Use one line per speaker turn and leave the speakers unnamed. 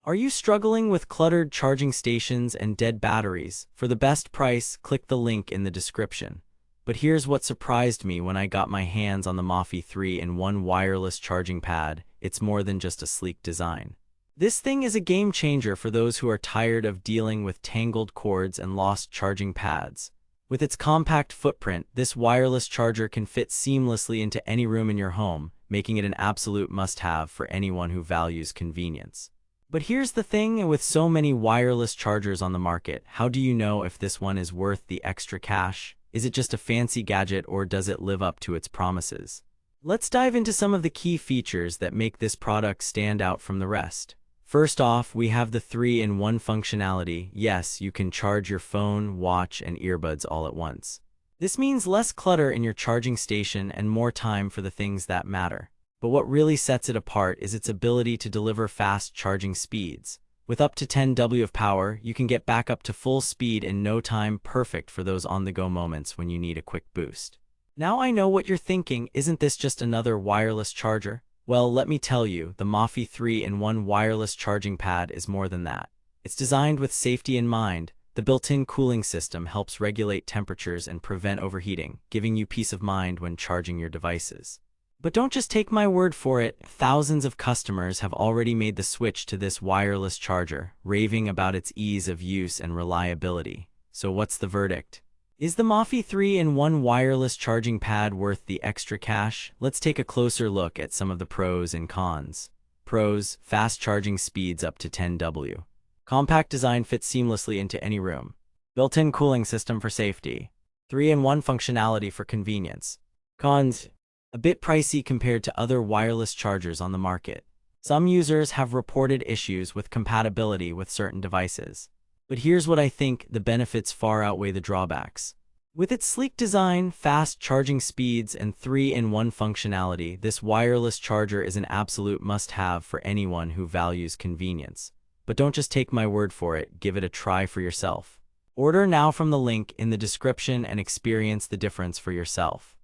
Are you struggling with cluttered charging stations and dead batteries? For the best price, click the link in the description. But here's what surprised me when I got my hands on the Mophie 3-in-1 wireless charging pad. It's more than just a sleek design. This thing is a game changer for those who are tired of dealing with tangled cords and lost charging pads. With its compact footprint, this wireless charger can fit seamlessly into any room in your home, making it an absolute must-have for anyone who values convenience. But here's the thing, with so many wireless chargers on the market, how do you know if this one is worth the extra cash? Is it just a fancy gadget, or does it live up to its promises? Let's dive into some of the key features that make this product stand out from the rest. First off, we have the 3-in-1 functionality. Yes, you can charge your phone, watch, and earbuds all at once. This means less clutter in your charging station and more time for the things that matter. But what really sets it apart is its ability to deliver fast charging speeds. With up to 10 W of power, you can get back up to full speed in no time, perfect for those on-the-go moments when you need a quick boost. Now I know what you're thinking, isn't this just another wireless charger? Well, let me tell you, the Mophie 3-in-1 wireless charging pad is more than that. It's designed with safety in mind. The built-in cooling system helps regulate temperatures and prevent overheating, giving you peace of mind when charging your devices. But don't just take my word for it. Thousands of customers have already made the switch to this wireless charger, raving about its ease of use and reliability. So what's the verdict? Is the Mophie 3-in-1 wireless charging pad worth the extra cash? Let's take a closer look at some of the pros and cons. Pros: fast charging speeds up to 10 W. Compact design fits seamlessly into any room. Built-in cooling system for safety. 3-in-1 functionality for convenience. Cons: a bit pricey compared to other wireless chargers on the market. Some users have reported issues with compatibility with certain devices. But here's what I think: the benefits far outweigh the drawbacks. With its sleek design, fast charging speeds, and 3-in-1 functionality, this wireless charger is an absolute must-have for anyone who values convenience. But don't just take my word for it, give it a try for yourself. Order now from the link in the description and experience the difference for yourself.